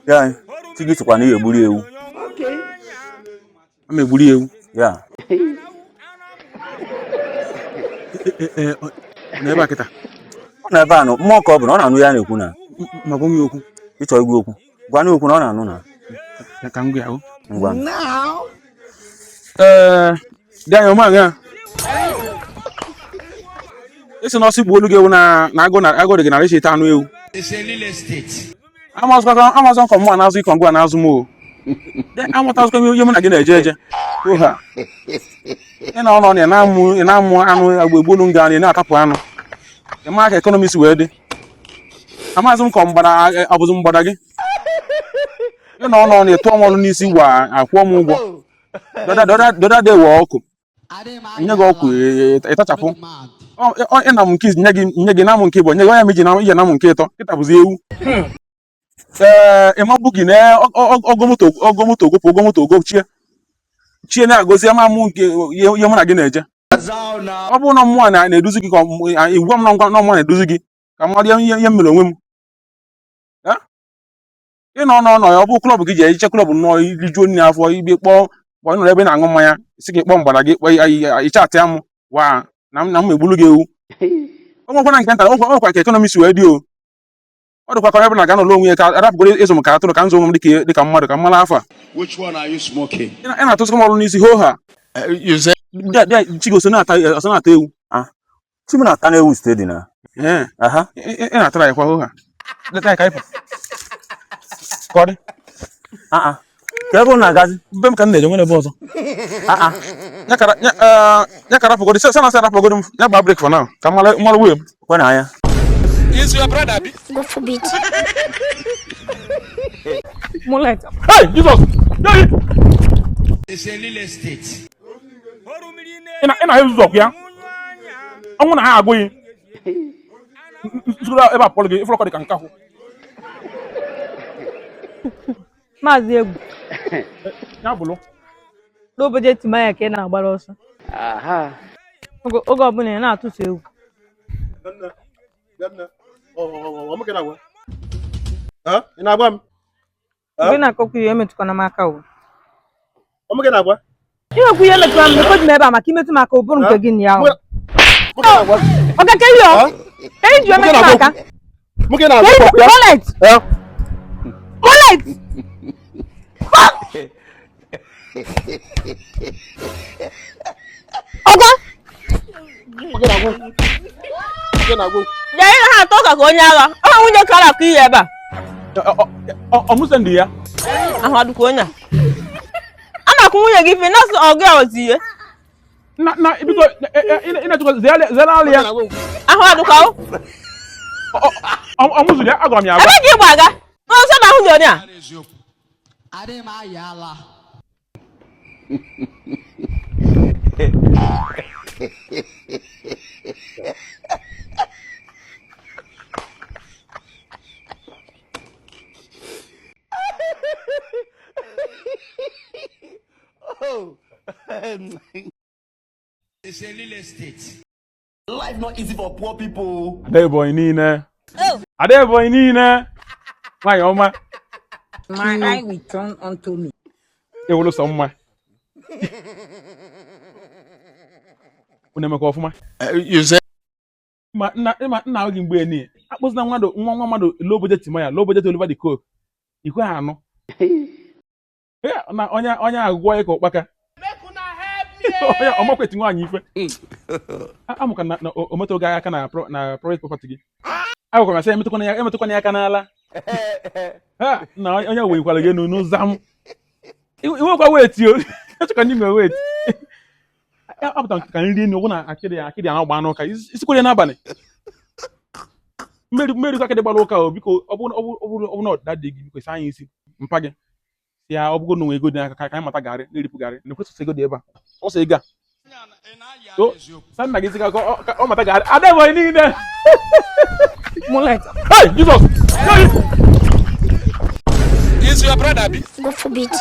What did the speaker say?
Yeah, tigi to kwani egburi ewu. Okay. Ama egburi ewu. Yeah. Na ebe akịta. Na ebe anọ, mmụọ ka ọ bụ na ọ na-anụ ya na-ekwu na. Ma gwa m okwu. Ịchọ igwe okwu. Gwa na okwu na ọ na-anụ na. Ka m gwa ya. Ngwa. Now. Gaa ya ma esi na ọsị olu gị ewu na agụ dị gị na reshi ita anụ ewu. It's a real estate. Amazon kọ mụ na-azụ ikọ ngwa na-azụ m o. Amụtazụkwa m ihe mụ na gị na-eje eje. Oha. Ị na ọnọ na-amụ anụ agba egbolu nga na-atapụ anụ. Ịma ka ekonomist wee dị. Amaghịzị m kọ mgbada abụzụ mgbada gị. Ị na ọnọ na-etu ọmọnụ n'isi gwa akwụọ m ụgwọ. Doda de wee ọkụ. Nye gị ọkụ ịtachapụ. Ị na m nke nye gị na m nke bụ nye gị onye meji na ihe na m nke ịtọ kịta bụzi ewu. Ịmabụ gị na ogomoto ogo chie na-agozi ama mụ nke ihe mụ na gị na-eje. Ọ bụrụ na mmụọ na-eduzi gị ka igwe m na mmụọ na-eduzi gị ka mmadụ ihe mere onwe m. Ị nọ n'ọnọ ya ọ bụ klọb gị ji ehiche klọb nnọọ irijuo nri afọ igbe kpọọ nọrọ ebe na-aṅụ mmanya si gị kpọọ mgbada gị ịchatị amụ wa na m egbulu gị ewu. Ọ nwekwana nke nta ọkwa ka ekonomist wee dị o. Ọ dịkwa ka ebe na-aga n'ụlọ onwe ya ka arapụgoro ịzụ m ka atụrụ ka nzụ onwe m dịka mmadụ ka mmara afa. Which one are you smoking? Ị na-atụsịkwa m ọrụ n'isi ho ha. You say Chigoso na-ata ewu. Chi m na-ata na ewu steady na. Aha. Ị na-atara ya kwa ho ha. Leta ya ka ịpụ. Kọdị. Ka ebe ọ na-agazi. Mbe m ka m na-eje nwere ebe ọzọ. Ya ka rapụgoro sị na-asị rapụgoro m ya gba break for now ka mmalụ wee m. Kwe na anya. is your brother, Abi? Go for bit. Moonlight. Hey, Jesus! It's a real estate. Ina hezu zok ya. Anwụ na ha agụghị. Nsukuru ebe apọlọ gị ifụrọkọ dị ka nkahụ. Maazị Egwu. Ya bụlụ. N'obodo Etimaya ka ị na-agbara ọsọ. Aha. Oge ọbụla ị na-atụtụ egwu. Ị na-agba m? Mgbe na-akọkwa ihe emetụkwana m aka o. Na-agba? Iwekwu ihe metụkwana m ekweghị m ebe a maka imetụ m aka ụbụrụ nke gị na ya. Oke ka ihe o? Ka iji emetụ m aka? Moonlight! Moonlight! Oga! Ya ị ha atọ ka onye agha. Ọ nwunye kara ka ihe ebe a. Ọmụse ndị ya. Ahụ adụkwa onye a. A na-akwụ nwunye gị ife nọọsụ ọgụ ya ozi ihe. Na biko ị na-achọkwa zere alị ya. Ahụ adụkwa o. Ọmụzụ ya agwara m ya agwa. Ebe ka ị gbaga? N'ọsọ na ahụ dị onye a. Adem ayala. Oh, it's a real estate. Life not easy for poor people. Adeboy niile. Adeboy niile. Nwanyị ọma. My eye will turn unto me. Ewolo sọ mma. Unu emekwa ọfụma. You say Ma nna gị mgbe ni. Akpụzina nwa mmadụ low budget Etimaya, low budget Oliver the Coke. Ikwe ha anọ. Na onye agwọ ịka ụkpaka. Onye ọmakwa eti nwaanyị ife. Amụka na ometo ga aka na private property gị. Agwara m sị emetụkwana ya aka n'ala. Na onye wekwara gị n'ụzọ m. Iwekwa weti o. Echọka ndị me weti. Apụta ka nri enu ọgwụ na akịdị ahụ gba n'ụka. Isikwere n'abalị. Mmeri ka akịdị gbara ụka o biko ọ bụrụ na ọdịda dị gị biko saa anyị isi mpa gị. Ya ọ bụgo na nwe ego dị aka ka anyị mata garị na-eripụ garị na ekwesịsị ego dị ebe a ọsọ ego a sa nna gị ziga ka ọ mata garị Adeboy niile. Moonlight. Hey, Jesus! is your brother, Abi? Go for bit.